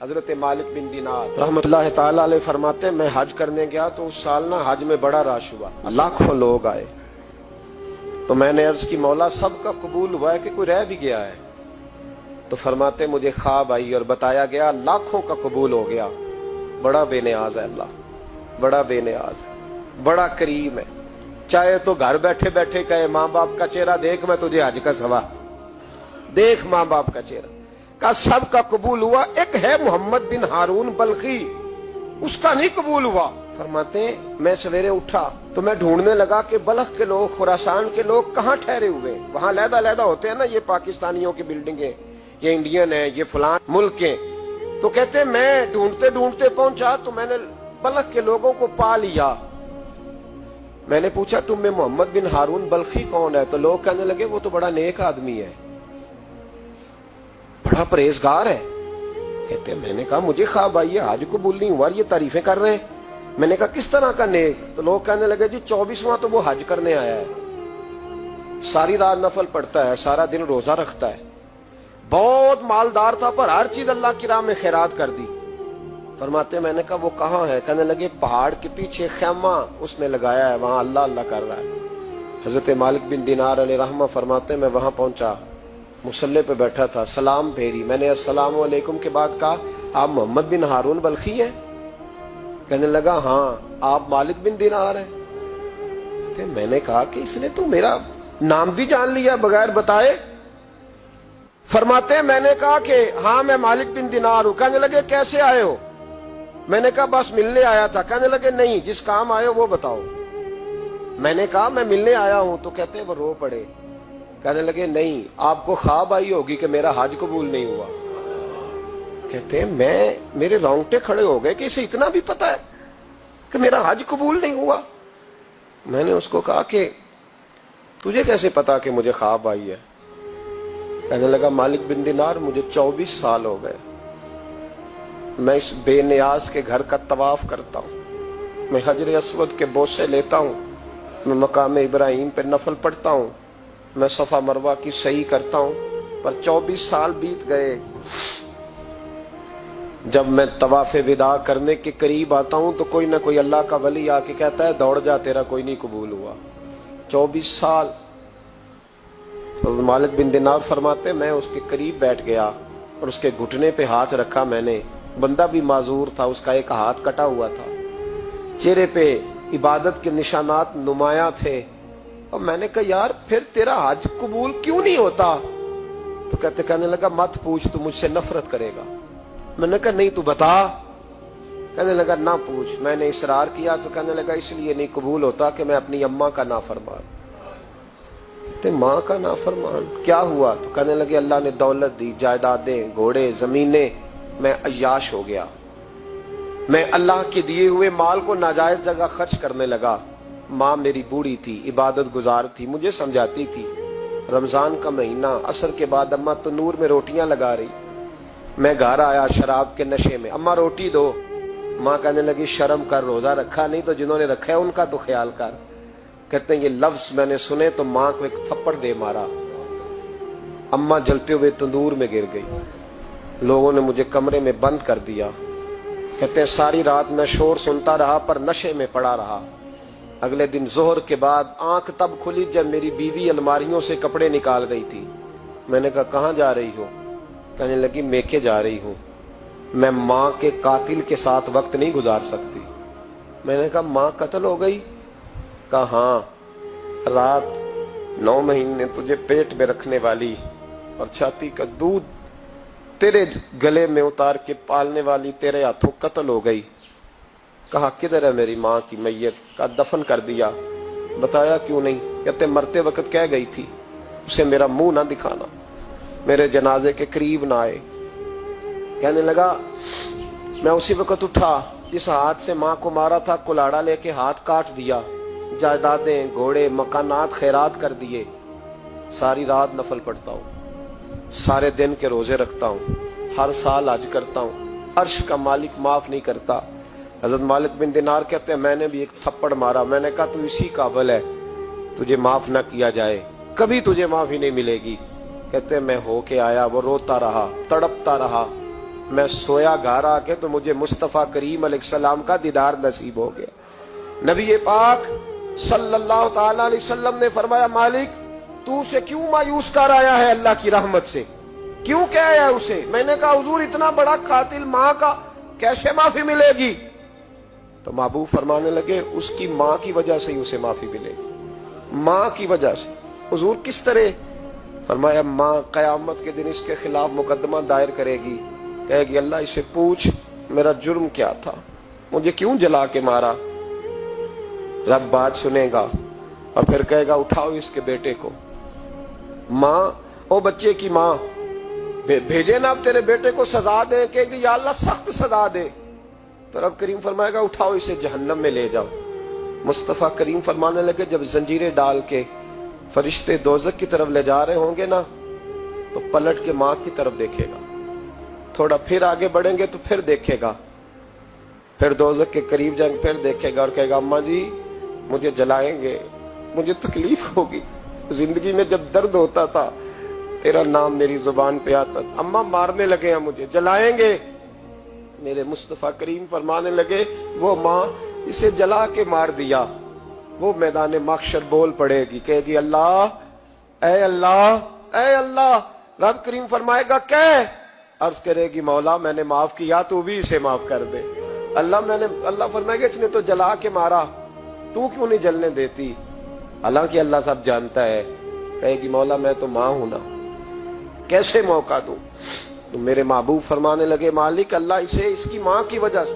حضرت مالک بن دینار رحمۃ اللہ تعالی علیہ فرماتے ہیں میں حج کرنے گیا تو اس سال نا حج میں بڑا رش ہوا، لاکھوں لوگ آئے، تو میں نے عرض کی مولا سب کا قبول ہوا ہے کہ کوئی رہ بھی گیا ہے؟ تو فرماتے مجھے خواب آئی اور بتایا گیا لاکھوں کا قبول ہو گیا۔ بڑا بے نیاز ہے اللہ، بڑا بے نیاز ہے، بڑا کریم ہے۔ چاہے تو گھر بیٹھے بیٹھے کہے ماں باپ کا چہرہ دیکھ میں تجھے حج کا ثواب دیکھ، ماں باپ کا چہرہ کا سب کا قبول ہوا، ایک ہے محمد بن ہارون بلخی اس کا نہیں قبول ہوا۔ فرماتے ہیں میں سویرے اٹھا تو میں ڈھونڈنے لگا کہ بلخ کے لوگ، خراسان کے لوگ کہاں ٹھہرے ہوئے ہیں، وہاں علیحدہ علیحدہ ہوتے ہیں نا، یہ پاکستانیوں کی بلڈنگیں، یہ انڈین ہیں، یہ فلان ملک ہیں۔ تو کہتے ہیں میں ڈھونڈتے ڈھونڈتے پہنچا تو میں نے بلخ کے لوگوں کو پا لیا۔ میں نے پوچھا تم میں محمد بن ہارون بلخی کون ہے؟ تو لوگ کہنے لگے وہ تو بڑا نیک آدمی ہے، بڑا پرہیزگار ہے۔ کہتے ہیں میں نے کہا مجھے خواب آئی ہے، حج قبول نہیں ہوا، یہ تعریفیں کر رہے ہیں۔ میں نے کہا کس طرح کا نیک؟ تو لوگ کہنے لگے جی 24واں تو وہ حج کرنے آیا ہے، ساری رات نفل پڑھتا ہے، سارا دن روزہ رکھتا ہے، بہت مالدار تھا پر ہر چیز اللہ کی راہ میں خیرات کر دی۔ فرماتے میں نے کہا وہ کہاں ہے؟ کہنے لگے پہاڑ کے پیچھے خیمہ اس نے لگایا ہے، وہاں اللہ اللہ کر رہا ہے۔ حضرت مالک بن دینار علیہ رحمہ فرماتے میں وہاں پہنچا، مصلی پہ بیٹھا تھا، سلام پھیری، میں نے السلام علیکم کے بعد کہا آپ محمد بن ہارون بلخی ہیں؟ کہنے لگا ہاں۔ آپ مالک بن دینار ہیں؟ میں نے کہا کہ اس نے تو میرا نام بھی جان لیا بغیر بتائے۔ فرماتے ہیں میں نے کہا کہ ہاں میں مالک بن دینار ہوں۔ کہنے لگے کیسے آئے ہو؟ میں نے کہا بس ملنے آیا تھا۔ کہنے لگے نہیں، جس کام آئے ہو وہ بتاؤ۔ میں نے کہا میں ملنے آیا ہوں۔ تو کہتے ہیں وہ رو پڑے، کہنے لگے نہیں آپ کو خواب آئی ہوگی کہ میرا حج قبول نہیں ہوا۔ کہتے ہیں میرے رونگٹے کھڑے ہو گئے کہ اسے اتنا بھی پتا ہے کہ میرا حج قبول نہیں ہوا۔ میں نے اس کو کہا کہ تجھے کیسے پتا کہ مجھے خواب آئی ہے؟ کہنے لگا مالک بن دینار مجھے 24 سال ہو گئے، میں اس بے نیاز کے گھر کا طواف کرتا ہوں، میں حجر اسود کے بوسے لیتا ہوں، میں مقام ابراہیم پہ نفل پڑھتا ہوں، میں صفا مروہ کی سعی کرتا ہوں، پر 24 سال بیت گئے۔ جب میں طواف وداع کرنے کے قریب آتا ہوں تو کوئی نہ کوئی اللہ کا ولی آ کے کہتا ہے دوڑ جا تیرا کوئی نہیں قبول ہوا۔ 24 سال۔ مالک بن دینار فرماتے میں اس کے قریب بیٹھ گیا اور اس کے گھٹنے پہ ہاتھ رکھا، میں نے، بندہ بھی معذور تھا، اس کا ایک ہاتھ کٹا ہوا تھا، چہرے پہ عبادت کے نشانات نمایاں تھے، اور میں نے کہا یار پھر تیرا حج قبول کیوں نہیں ہوتا؟ تو کہنے لگا مت پوچھ، تو مجھ سے نفرت کرے گا۔ میں نے کہا نہیں تو بتا۔ کہنے لگا نہ پوچھ۔ میں نے اصرار کیا تو کہنے لگا اس لیے نہیں قبول ہوتا کہ میں اپنی اماں کا نافرمان۔ تے ماں کا نافرمان کیا ہوا؟ تو کہنے لگے اللہ نے دولت دی، جائیدادیں، گھوڑے، زمینیں، میں عیاش ہو گیا، میں اللہ کے دیے ہوئے مال کو ناجائز جگہ خرچ کرنے لگا۔ ماں میری بوڑھی تھی، عبادت گزار تھی، مجھے سمجھاتی تھی۔ رمضان کا مہینہ، عصر کے بعد اماں تنور میں روٹیاں لگا رہی، میں گھر آیا شراب کے نشے میں، اماں روٹی دو۔ ماں کہنے لگی شرم کر، روزہ رکھا نہیں تو جنہوں نے رکھا ہے ان کا تو خیال کر۔ کہتے ہیں یہ لفظ میں نے سنے تو ماں کو ایک تھپڑ دے مارا، اماں جلتے ہوئے تندور میں گر گئی، لوگوں نے مجھے کمرے میں بند کر دیا۔ کہتے ہیں ساری رات میں شور سنتا رہا پر نشے میں پڑا رہا۔ اگلے دن ظہر کے بعد آنکھ تب کھلی جب میری بیوی الماریوں سے کپڑے نکال گئی تھی۔ میں نے کہا کہاں جا رہی ہو؟ کہنے لگی میکے جا رہی ہوں، میں ماں کے قاتل کے ساتھ وقت نہیں گزار سکتی۔ میں نے کہا ماں قتل ہو گئی؟ کہا ہاں، رات 9 مہینے تجھے پیٹ میں رکھنے والی اور چھاتی کا دودھ تیرے گلے میں اتار کے پالنے والی تیرے ہاتھوں قتل ہو گئی۔ کہا کدھر ہے میری ماں کی میت؟ کہا دفن کر دیا۔ بتایا کیوں نہیں؟ کہتے مرتے وقت کہہ گئی تھی اسے میرا منہ نہ دکھانا، میرے جنازے کے قریب نہ آئے۔ کہنے لگا میں اسی وقت اٹھا جس ہاتھ سے ماں کو مارا تھا، کلاڑا لے کے ہاتھ کاٹ دیا، جائیدادیں، گھوڑے، مکانات خیرات کر دیے، ساری رات نفل پڑھتا ہوں، سارے دن کے روزے رکھتا ہوں، ہر سال حج کرتا ہوں، عرش کا مالک معاف نہیں کرتا۔ حضرت مالک بن دینار کہتے ہیں میں نے بھی ایک تھپڑ مارا، میں نے کہا تو اسی قابل ہے تجھے معاف نہ کیا جائے، کبھی تجھے معافی نہیں ملے گی۔ کہتے ہیں میں ہو کے آیا، وہ روتا رہا، تڑپتا رہا، میں سویا گھر آ کے تو مجھے مصطفیٰ کریم علیہ السلام کا دیدار نصیب ہو گیا۔ نبی پاک صلی اللہ تعالی علیہ وسلم نے فرمایا مالک تو اسے کیوں مایوس کر آیا ہے اللہ کی رحمت سے، کیوں کہہ آیا اسے؟ میں نے کہا حضور اتنا بڑا قاتل ماں کا کیسے معافی ملے گی؟ تو محبوب فرمانے لگے اس کی ماں کی وجہ سے ہی اسے معافی ملے گی، ماں کی وجہ سے۔ حضور کس طرح؟ فرمایا ماں قیامت کے دن اس کے خلاف مقدمہ دائر کرے گی، کہے گی اللہ اسے پوچھ میرا جرم کیا تھا، مجھے کیوں جلا کے مارا؟ رب بات سنے گا اور پھر کہے گا اٹھاؤ اس کے بیٹے کو۔ ماں او بچے کی ماں بھیجے نا اب تیرے بیٹے کو سزا دے، کہے گی یا اللہ سخت سزا دے، تو رب کریم فرمائے گا اٹھاؤ اسے جہنم میں لے جاؤ۔ مصطفیٰ کریم فرمانے لگے جب زنجیریں ڈال کے فرشتے دوزخ کی طرف لے جا رہے ہوں گے نا تو پلٹ کے ماں کی طرف دیکھے گا، تھوڑا پھر آگے بڑھیں گے تو پھر دیکھے گا، پھر دوزخ کے قریب جائیں گے پھر دیکھے گا اور کہے گا اماں جی مجھے جلائیں گے، مجھے تکلیف ہوگی، زندگی میں جب درد ہوتا تھا تیرا نام میری زبان پہ آتا تھا، اماں مارنے لگے ہیں مجھے، جلائیں گے۔ میرے مصطفیٰ کریم فرمانے لگے وہ ماں اسے جلا کے مار دیا، وہ میدان محشر بول پڑے گی، کہے گی اللہ اے اللہ اے اللہ۔ رب کریم فرمائے گا کہ عرض کرے گی مولا میں نے معاف کیا تو بھی اسے معاف کر دے۔ اللہ فرمائے گا اس نے تو جلا کے مارا، تو کیوں نہیں جلنے دیتی؟ حالانکہ اللہ سب جانتا ہے، کہے گی مولا میں تو ماں ہوں نا، کیسے موقع دوں؟ تو میرے محبوب فرمانے لگے مالک اللہ اسے اس کی ماں کی وجہ سے